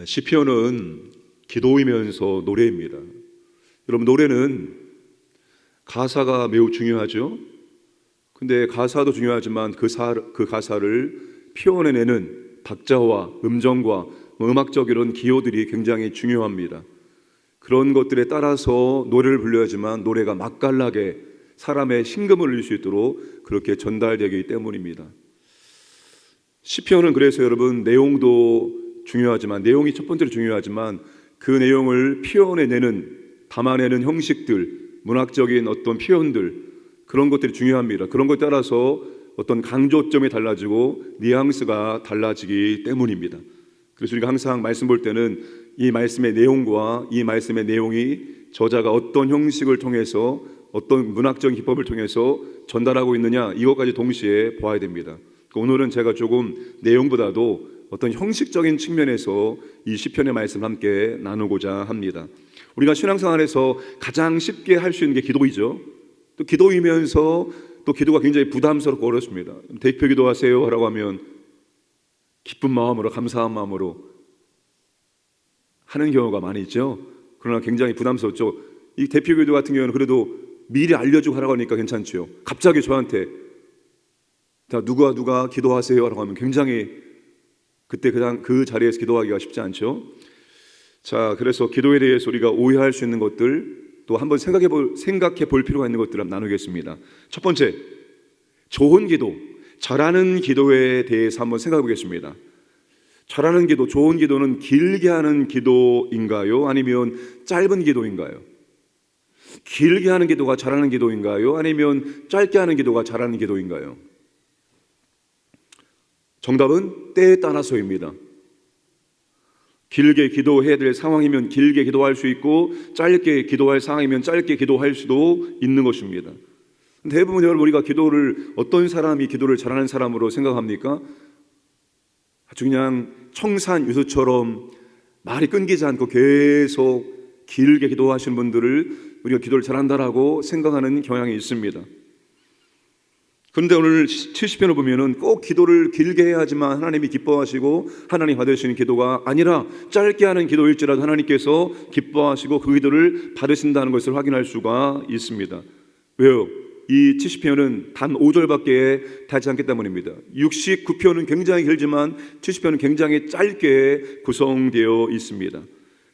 시편은 기도이면서 노래입니다. 여러분, 노래는 가사가 매우 중요하죠. 근데 가사도 중요하지만 그 가사를 표현해내는 박자와 음정과 음악적 이런 기호들이 굉장히 중요합니다. 그런 것들에 따라서 노래를 불러야지만 노래가 맛깔나게 사람의 심금을 울릴 수 있도록 그렇게 전달되기 때문입니다. 시편은 그래서 여러분, 내용도 중요하지만, 내용이 첫 번째로 중요하지만 그 내용을 표현해내는, 담아내는 형식들, 문학적인 어떤 표현들, 그런 것들이 중요합니다. 그런 것에 따라서 어떤 강조점이 달라지고 뉘앙스가 달라지기 때문입니다. 그래서 우리가 항상 말씀 볼 때는 이 말씀의 내용과 이 말씀의 내용이 저자가 어떤 형식을 통해서, 어떤 문학적인 기법을 통해서 전달하고 있느냐, 이것까지 동시에 보아야 됩니다. 오늘은 제가 조금 내용보다도 어떤 형식적인 측면에서 이 시편의 말씀 함께 나누고자 합니다. 우리가 신앙생활에서 가장 쉽게 할 수 있는 게 기도이죠. 또 기도이면서 또 기도가 굉장히 부담스럽고 어렵습니다. 대표 기도하세요 라고 하면 기쁜 마음으로, 감사한 마음으로 하는 경우가 많이 있죠. 그러나 굉장히 부담스럽죠. 이 대표 기도 같은 경우는 그래도 미리 알려주고 하라고 하니까 괜찮죠. 갑자기 저한테 자, 누가 기도하세요 라고 하면 굉장히 그때 그냥 그 자리에서 기도하기가 쉽지 않죠. 자, 그래서 기도에 대해서 우리가 오해할 수 있는 것들, 또 한번 생각해 볼 필요가 있는 것들을 나누겠습니다. 첫 번째, 좋은 기도, 잘하는 기도에 대해서 한번 생각해 보겠습니다. 잘하는 기도, 좋은 기도는 길게 하는 기도인가요? 아니면 짧은 기도인가요? 길게 하는 기도가 잘하는 기도인가요? 아니면 짧게 하는 기도가 잘하는 기도인가요? 정답은 때에 따라서입니다. 길게 기도해야 될 상황이면 길게 기도할 수 있고, 짧게 기도할 상황이면 짧게 기도할 수도 있는 것입니다. 대부분 여러분, 우리가 기도를, 어떤 사람이 기도를 잘하는 사람으로 생각합니까? 아주 그냥 청산 유수처럼 말이 끊기지 않고 계속 길게 기도하시는 분들을 우리가 기도를 잘한다라고 생각하는 경향이 있습니다. 그런데 오늘 70편을 보면은 꼭 기도를 길게 해야지만 하나님이 기뻐하시고 하나님 받으시는 기도가 아니라 짧게 하는 기도일지라도 하나님께서 기뻐하시고 그 기도를 받으신다는 것을 확인할 수가 있습니다. 왜요? 이 70편은 단 5절밖에 되지 않기 때문입니다. 69편은 굉장히 길지만 70편은 굉장히 짧게 구성되어 있습니다.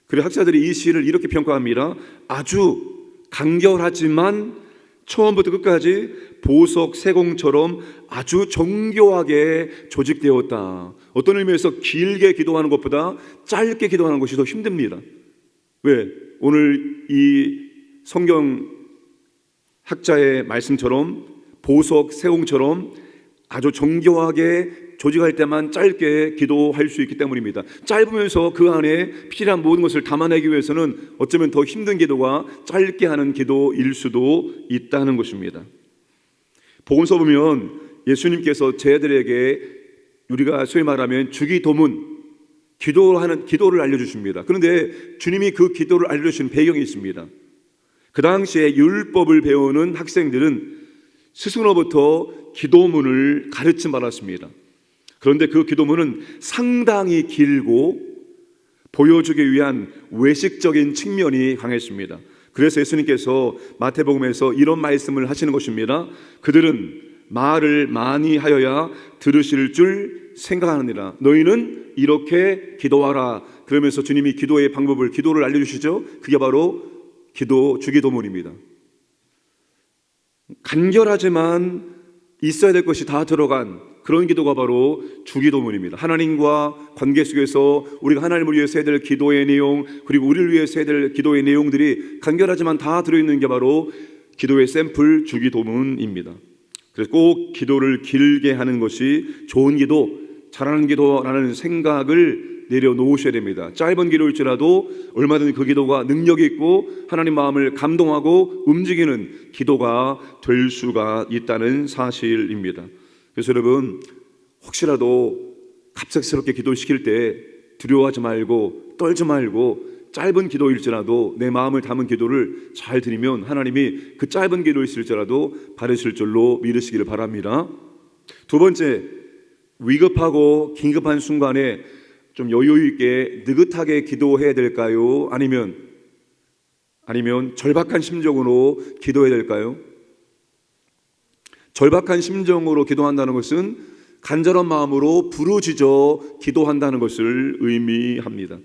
그래서 학자들이 이 시를 이렇게 평가합니다. 아주 간결하지만 처음부터 끝까지 보석 세공처럼 아주 정교하게 조직되었다. 어떤 의미에서 길게 기도하는 것보다 짧게 기도하는 것이 더 힘듭니다. 왜? 오늘 이 성경 학자의 말씀처럼 보석 세공처럼 아주 정교하게 조직할 때만 짧게 기도할 수 있기 때문입니다. 짧으면서 그 안에 필요한 모든 것을 담아내기 위해서는 어쩌면 더 힘든 기도가 짧게 하는 기도일 수도 있다는 것입니다. 복음서 보면 예수님께서 제자들에게 우리가 소위 말하면 주기도문, 기도를 알려주십니다. 그런데 주님이 그 기도를 알려주신 배경이 있습니다. 그 당시에 율법을 배우는 학생들은 스승으로부터 기도문을 가르침 받았습니다. 그런데 그 기도문은 상당히 길고 보여주기 위한 외식적인 측면이 강했습니다. 그래서 예수님께서 마태복음에서 이런 말씀을 하시는 것입니다. 그들은 말을 많이 하여야 들으실 줄 생각하느니라. 너희는 이렇게 기도하라. 그러면서 주님이 기도의 방법을, 기도를 알려주시죠. 그게 바로 주기도문입니다. 간결하지만 있어야 될 것이 다 들어간 그런 기도가 바로 주기도문입니다. 하나님과 관계 속에서 우리가 하나님을 위해서 해야 될 기도의 내용, 그리고 우리를 위해서 해야 될 기도의 내용들이 간결하지만 다 들어있는 게 바로 기도의 샘플 주기도문입니다. 그래서 꼭 기도를 길게 하는 것이 좋은 기도, 잘하는 기도라는 생각을 내려놓으셔야 됩니다. 짧은 기도일지라도 얼마든지 그 기도가 능력이 있고 하나님 마음을 감동하고 움직이는 기도가 될 수가 있다는 사실입니다. 그래서 여러분, 혹시라도 갑작스럽게 기도시킬 때 두려워하지 말고 떨지 말고 짧은 기도일지라도 내 마음을 담은 기도를 잘 드리면 하나님이 그 짧은 기도일지라도 받으실 줄로 믿으시기를 바랍니다. 두 번째, 위급하고 긴급한 순간에 좀 여유 있게 느긋하게 기도해야 될까요? 아니면 절박한 심정으로 기도해야 될까요? 절박한 심정으로 기도한다는 것은 간절한 마음으로 부르짖어 기도한다는 것을 의미합니다.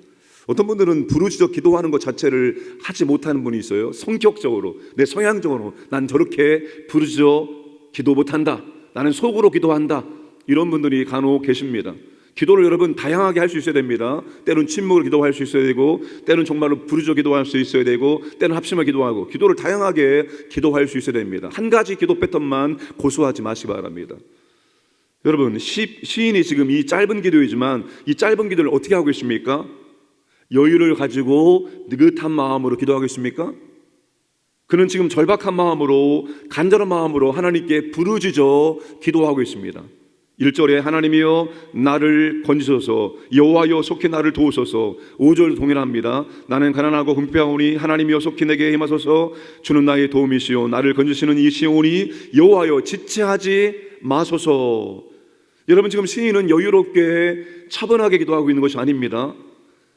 어떤 분들은 부르짖어 기도하는 것 자체를 하지 못하는 분이 있어요. 성격적으로, 내 성향적으로 난 저렇게 부르짖어 기도 못한다, 나는 속으로 기도한다, 이런 분들이 간혹 계십니다. 기도를 여러분 다양하게 할 수 있어야 됩니다. 때로는 침묵으로 기도할 수 있어야 되고, 때로는 정말로 부르짖어 기도할 수 있어야 되고, 때로는 합심을 기도하고, 기도를 다양하게 기도할 수 있어야 됩니다. 한 가지 기도 패턴만 고수하지 마시기 바랍니다. 여러분, 시인이 지금 이 짧은 기도이지만 이 짧은 기도를 어떻게 하고 있습니까? 여유를 가지고 느긋한 마음으로 기도하고 있습니까? 그는 지금 절박한 마음으로, 간절한 마음으로 하나님께 부르짖어 기도하고 있습니다. 1절에 하나님이여 나를 건지소서, 여호와여 속히 나를 도우소서. 5절 동일합니다. 나는 가난하고 궁핍하오니 하나님이여 속히 내게 임하소서. 주는 나의 도움이시오, 나를 건지시는 이시오니 여호와여 지체하지 마소서. 여러분, 지금 시인은 여유롭게 차분하게 기도하고 있는 것이 아닙니다.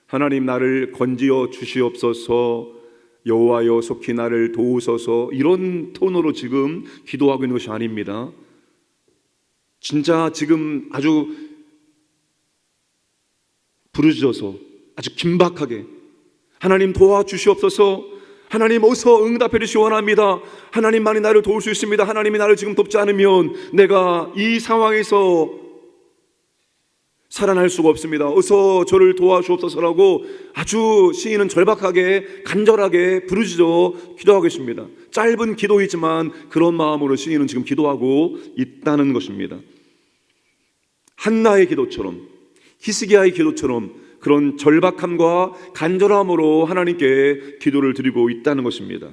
하나님 나를 건지어 주시옵소서, 여호와여 속히 나를 도우소서, 이런 톤으로 지금 기도하고 있는 것이 아닙니다. 진짜 지금 아주 부르짖어서 아주 긴박하게 하나님 도와주시옵소서, 하나님 어서 응답해 주시기 원합니다, 하나님만이 나를 도울 수 있습니다, 하나님이 나를 지금 돕지 않으면 내가 이 상황에서 살아날 수가 없습니다, 어서 저를 도와주옵소서라고 아주 시인은 절박하게 간절하게 부르짖어 기도하고 있습니다. 짧은 기도이지만 그런 마음으로 시인은 지금 기도하고 있다는 것입니다. 한나의 기도처럼, 히스기야의 기도처럼 그런 절박함과 간절함으로 하나님께 기도를 드리고 있다는 것입니다.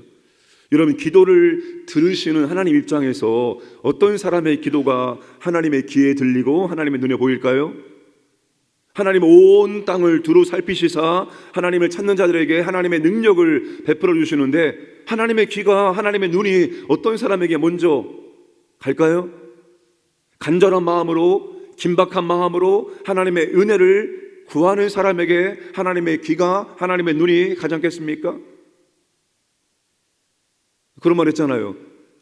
여러분, 기도를 들으시는 하나님 입장에서 어떤 사람의 기도가 하나님의 귀에 들리고 하나님의 눈에 보일까요? 하나님 온 땅을 두루 살피시사 하나님을 찾는 자들에게 하나님의 능력을 베풀어 주시는데, 하나님의 귀가, 하나님의 눈이 어떤 사람에게 먼저 갈까요? 간절한 마음으로, 긴박한 마음으로 하나님의 은혜를 구하는 사람에게 하나님의 귀가, 하나님의 눈이 가지 않겠습니까? 그런 말 했잖아요.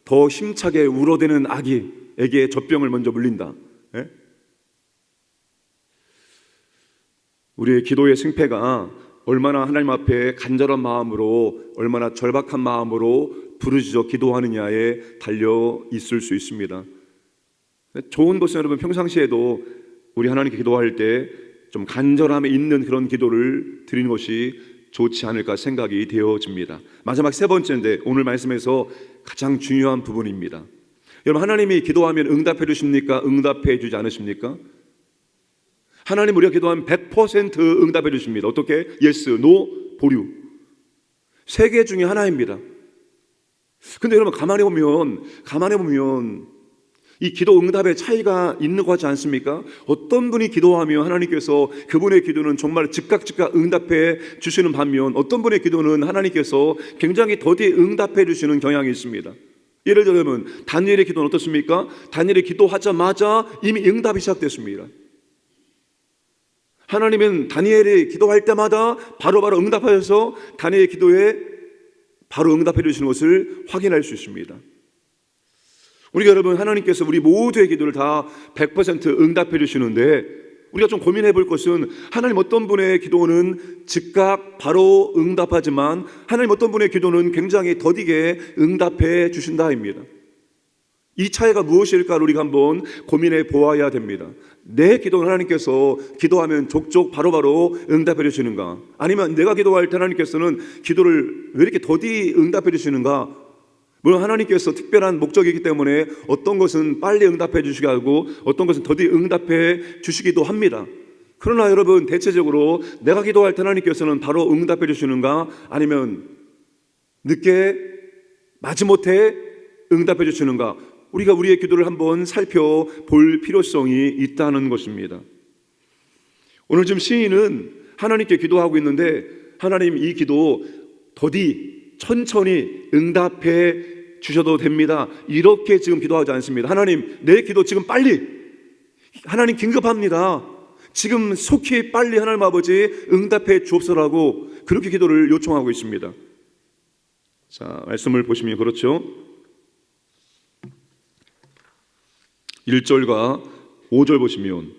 더 힘차게 울어대는 아기에게 젖병을 먼저 물린다. 예? 우리의 기도의 승패가 얼마나 하나님 앞에 간절한 마음으로, 얼마나 절박한 마음으로 부르짖어 기도하느냐에 달려 있을 수 있습니다. 좋은 것은 여러분, 평상시에도 우리 하나님께 기도할 때 좀 간절함에 있는 그런 기도를 드리는 것이 좋지 않을까 생각이 되어집니다. 마지막 세 번째인데 오늘 말씀에서 가장 중요한 부분입니다. 여러분, 하나님이 기도하면 응답해 주십니까? 응답해 주지 않으십니까? 하나님 우리가 기도하면 100% 응답해 주십니다. 어떻게? 예스, 노, 보류. 세 개 중에 하나입니다. 근데 여러분, 가만히 보면 이 기도 응답의 차이가 있는 것 같지 않습니까? 어떤 분이 기도하면 하나님께서 그분의 기도는 정말 즉각 응답해 주시는 반면, 어떤 분의 기도는 하나님께서 굉장히 더디 응답해 주시는 경향이 있습니다. 예를 들면 다니엘의 기도는 어떻습니까? 다니엘이 기도하자마자 이미 응답이 시작됐습니다. 하나님은 다니엘이 기도할 때마다 바로바로 응답하셔서 다니엘의 기도에 바로 응답해 주시는 것을 확인할 수 있습니다. 우리가, 여러분, 하나님께서 우리 모두의 기도를 다 100% 응답해 주시는데 우리가 좀 고민해 볼 것은, 하나님 어떤 분의 기도는 즉각 바로 응답하지만 하나님 어떤 분의 기도는 굉장히 더디게 응답해 주신다입니다. 이 차이가 무엇일까를 우리가 한번 고민해 보아야 됩니다. 내 기도는 하나님께서 기도하면 족족 바로바로 응답해 주시는가? 아니면 내가 기도할 때 하나님께서는 기도를 왜 이렇게 더디 응답해 주시는가? 물론 하나님께서 특별한 목적이기 때문에 어떤 것은 빨리 응답해 주시게 하고 어떤 것은 더디 응답해 주시기도 합니다. 그러나 여러분, 대체적으로 내가 기도할 때 하나님께서는 바로 응답해 주시는가? 아니면 늦게 마지못해 응답해 주시는가? 우리가 우리의 기도를 한번 살펴볼 필요성이 있다는 것입니다. 오늘 지금 시인은 하나님께 기도하고 있는데, 하나님 이 기도 더디 천천히 응답해 주셔도 됩니다, 이렇게 지금 기도하지 않습니다. 하나님, 내 기도 지금 빨리, 하나님 긴급합니다, 지금 속히 빨리 하나님 아버지 응답해 주옵소서라고 그렇게 기도를 요청하고 있습니다. 자, 말씀을 보시면 그렇죠. 1절과 5절 보시면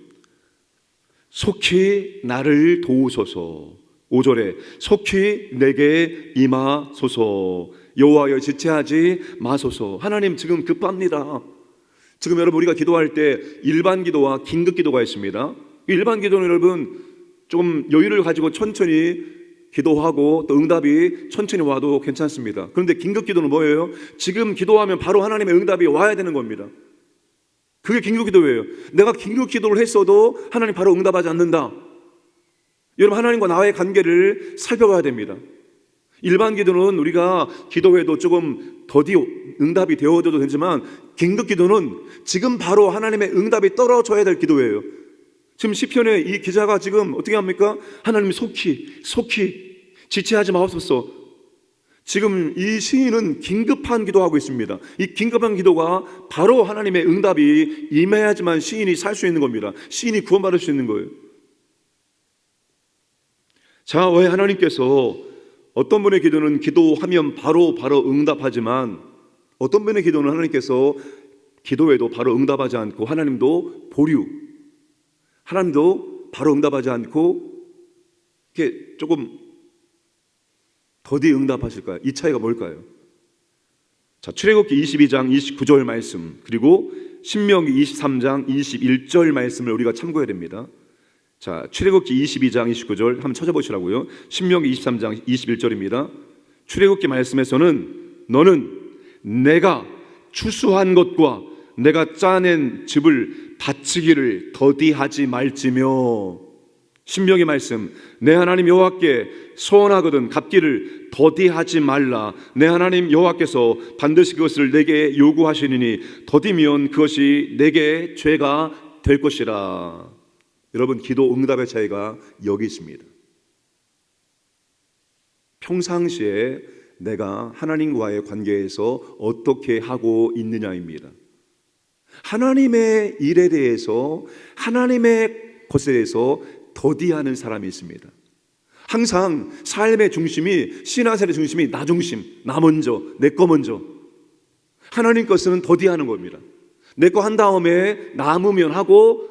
속히 나를 도우소서. 5절에 속히 내게 임하소서. 여호와여 지체하지 마소서. 하나님 지금 급합니다. 지금 여러분 우리가 기도할 때 일반 기도와 긴급 기도가 있습니다. 일반 기도는 여러분 좀 여유를 가지고 천천히 기도하고 또 응답이 천천히 와도 괜찮습니다. 그런데 긴급 기도는 뭐예요? 지금 기도하면 바로 하나님의 응답이 와야 되는 겁니다. 그게 긴급 기도예요. 내가 긴급 기도를 했어도 하나님 바로 응답하지 않는다. 여러분 하나님과 나의 관계를 살펴봐야 됩니다. 일반 기도는 우리가 기도해도 조금 더디 응답이 되어도 되지만 긴급 기도는 지금 바로 하나님의 응답이 떨어져야 될 기도예요. 지금 시편에 이 기자가 지금 어떻게 합니까? 하나님 속히 지체하지 마옵소서. 지금 이 시인은 긴급한 기도하고 있습니다. 이 긴급한 기도가 바로 하나님의 응답이 임해야지만 시인이 살 수 있는 겁니다. 시인이 구원받을 수 있는 거예요. 자, 왜 하나님께서 어떤 분의 기도는 기도하면 바로 응답하지만 어떤 분의 기도는 하나님께서 기도해도 바로 응답하지 않고 하나님도 보류, 하나님도 바로 응답하지 않고 이렇게 조금 더디 응답하실까요? 이 차이가 뭘까요? 자, 출애굽기 22장 29절 말씀 그리고 신명기 23장 21절 말씀을 우리가 참고해야 됩니다. 자, 출애굽기 22장 29절 한번 찾아보시라고요. 신명기 23장 21절입니다. 출애굽기 말씀에서는 너는 내가 추수한 것과 내가 짜낸 즙을 바치기를 더디하지 말지며. 신명기 말씀 내 하나님 여호와께 소원하거든 갚기를 더디하지 말라. 내 하나님 여호와께서 반드시 그것을 내게 요구하시리니 더디면 그것이 내게 죄가 될 것이라. 여러분 기도 응답의 차이가 여기 있습니다. 평상시에 내가 하나님과의 관계에서 어떻게 하고 있느냐입니다. 하나님의 일에 대해서 하나님의 것에 대해서 더디하는 사람이 있습니다. 항상 삶의 중심이 신앙생활의 중심이 나 중심, 나 먼저, 내 거 먼저. 하나님 것은 더디하는 겁니다. 내 거 한 다음에 남으면 하고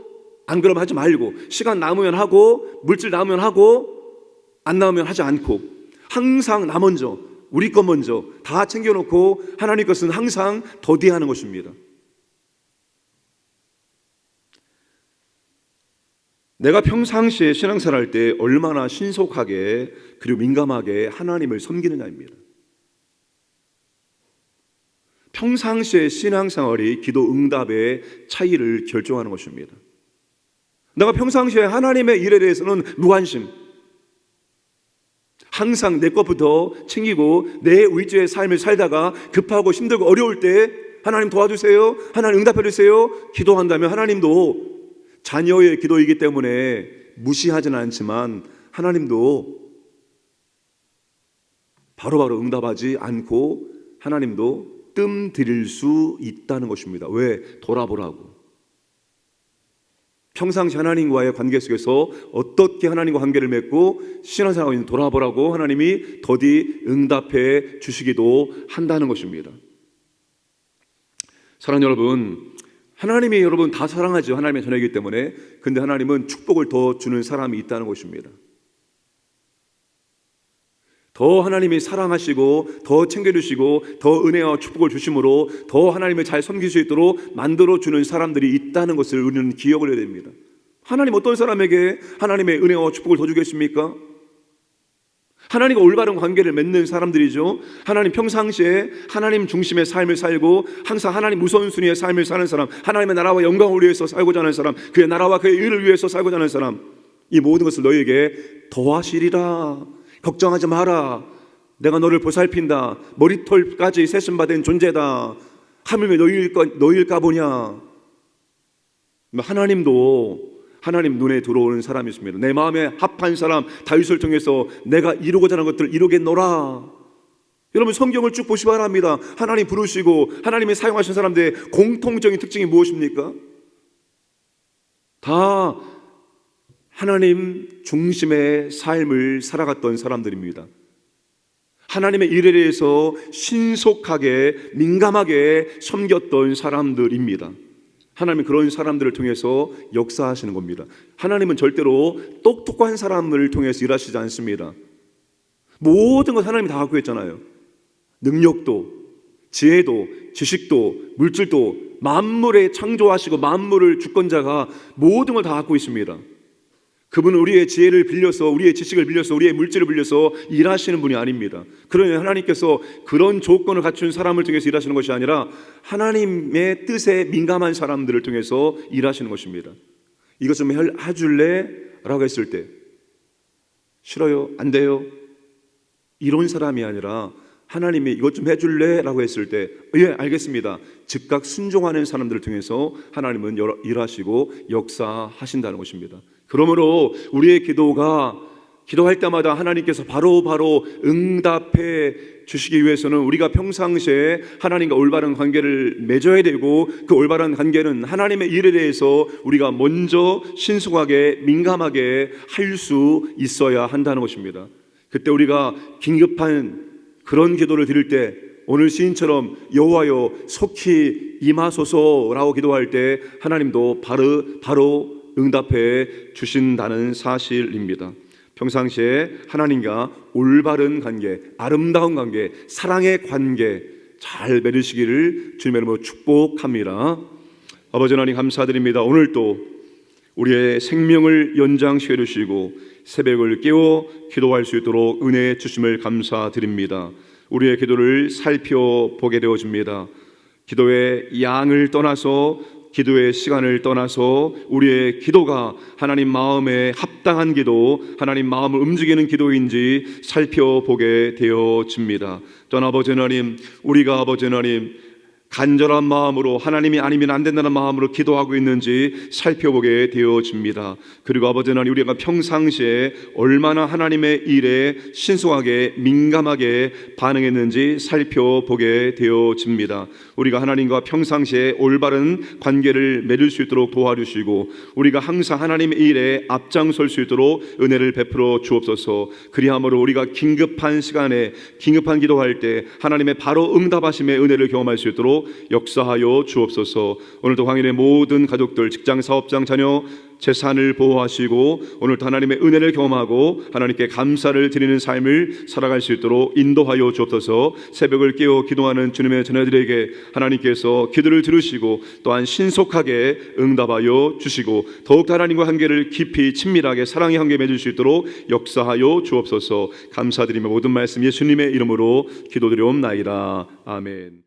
안 그러면 하지 말고 시간 남으면 하고 물질 남으면 하고 안 남으면 하지 않고 항상 나 먼저 우리 것 먼저 다 챙겨놓고 하나님 것은 항상 더디하는 것입니다. 내가 평상시에 신앙생활 할 때 얼마나 신속하게 그리고 민감하게 하나님을 섬기느냐입니다. 평상시의 신앙생활이 기도 응답의 차이를 결정하는 것입니다. 내가 평상시에 하나님의 일에 대해서는 무관심, 항상 내 것부터 챙기고 내 의지의 삶을 살다가 급하고 힘들고 어려울 때 하나님 도와주세요, 하나님 응답해 주세요 기도한다면 하나님도 자녀의 기도이기 때문에 무시하지는 않지만 하나님도 바로바로 응답하지 않고 하나님도 뜸 들일 수 있다는 것입니다. 왜? 돌아보라고. 평상시 하나님과의 관계 속에서 어떻게 하나님과 관계를 맺고 신앙생활을 하고 돌아보라고 하나님이 더디 응답해 주시기도 한다는 것입니다. 사랑하는 여러분, 하나님이 여러분 다 사랑하죠. 하나님의 자녀이기 때문에. 근데 하나님은 축복을 더 주는 사람이 있다는 것입니다. 더 하나님이 사랑하시고 더 챙겨주시고 더 은혜와 축복을 주심으로 더 하나님을 잘 섬길 수 있도록 만들어주는 사람들이 있다는 것을 우리는 기억을 해야 됩니다. 하나님 어떤 사람에게 하나님의 은혜와 축복을 더 주겠습니까? 하나님과 올바른 관계를 맺는 사람들이죠. 하나님 평상시에 하나님 중심의 삶을 살고 항상 하나님 우선순위의 삶을 사는 사람, 하나님의 나라와 영광을 위해서 살고자 하는 사람, 그의 나라와 그의 의를 위해서 살고자 하는 사람, 이 모든 것을 너희에게 더하시리라. 걱정하지 마라. 내가 너를 보살핀다. 머리털까지 세심받은 존재다. 하물며 너희일까 보냐. 하나님도 하나님 눈에 들어오는 사람이 있습니다. 내 마음에 합한 사람 다윗을 통해서 내가 이루고자 하는 것들을 이루겠노라. 여러분 성경을 쭉 보시기 바랍니다. 하나님 부르시고 하나님이 사용하신 사람들의 공통적인 특징이 무엇입니까? 다 하나님 중심의 삶을 살아갔던 사람들입니다. 하나님의 일에 대해서 신속하게 민감하게 섬겼던 사람들입니다. 하나님은 그런 사람들을 통해서 역사하시는 겁니다. 하나님은 절대로 똑똑한 사람을 통해서 일하시지 않습니다. 모든 것 하나님이 다 갖고 있잖아요. 능력도, 지혜도, 지식도, 물질도, 만물에 창조하시고 만물을 주권자가 모든 걸 다 갖고 있습니다. 그분은 우리의 지혜를 빌려서, 우리의 지식을 빌려서, 우리의 물질을 빌려서 일하시는 분이 아닙니다. 그러니 하나님께서 그런 조건을 갖춘 사람을 통해서 일하시는 것이 아니라 하나님의 뜻에 민감한 사람들을 통해서 일하시는 것입니다. 이것 좀 해줄래? 라고 했을 때 싫어요? 안 돼요? 이런 사람이 아니라 하나님이 이것 좀 해줄래? 라고 했을 때 예, 알겠습니다. 즉각 순종하는 사람들을 통해서 하나님은 일하시고 역사하신다는 것입니다. 그러므로 우리의 기도할 때마다 하나님께서 바로 응답해 주시기 위해서는 우리가 평상시에 하나님과 올바른 관계를 맺어야 되고, 그 올바른 관계는 하나님의 일에 대해서 우리가 먼저 신속하게 민감하게 할 수 있어야 한다는 것입니다. 그때 우리가 긴급한 그런 기도를 드릴 때, 오늘 시인처럼 여호와여 속히 임하소서라고 기도할 때 하나님도 바로 응답해 주신다는 사실입니다. 평상시에 하나님과 올바른 관계, 아름다운 관계, 사랑의 관계 잘 맺으시기를 주님의 이름으로 축복합니다. 아버지 하나님 감사드립니다. 오늘도 우리의 생명을 연장시켜 주시고 새벽을 깨워 기도할 수 있도록 은혜 주심을 감사드립니다. 우리의 기도를 살펴보게 되어집니다. 기도의 양을 떠나서, 기도의 시간을 떠나서 우리의 기도가 하나님 마음에 합당한 기도, 하나님 마음을 움직이는 기도인지 살펴보게 되어집니다. 또한 아버지 하나님, 우리가 아버지 하나님 간절한 마음으로 하나님이 아니면 안 된다는 마음으로 기도하고 있는지 살펴보게 되어집니다. 그리고 아버지 하나님, 우리가 평상시에 얼마나 하나님의 일에 신속하게 민감하게 반응했는지 살펴보게 되어집니다. 우리가 하나님과 평상시에 올바른 관계를 맺을 수 있도록 도와주시고, 우리가 항상 하나님의 일에 앞장설 수 있도록 은혜를 베풀어 주옵소서. 그리함으로 우리가 긴급한 시간에 긴급한 기도할 때 하나님의 바로 응답하심의 은혜를 경험할 수 있도록 역사하여 주옵소서. 오늘도 황인의 모든 가족들, 직장, 사업장, 자녀, 재산을 보호하시고 오늘도 하나님의 은혜를 경험하고 하나님께 감사를 드리는 삶을 살아갈 수 있도록 인도하여 주옵소서. 새벽을 깨워 기도하는 주님의 자녀들에게 하나님께서 기도를 들으시고 또한 신속하게 응답하여 주시고 더욱 하나님과 관계를 깊이 친밀하게 사랑의 관계 맺을 수 있도록 역사하여 주옵소서. 감사드리며 모든 말씀 예수님의 이름으로 기도드리옵나이다. 아멘.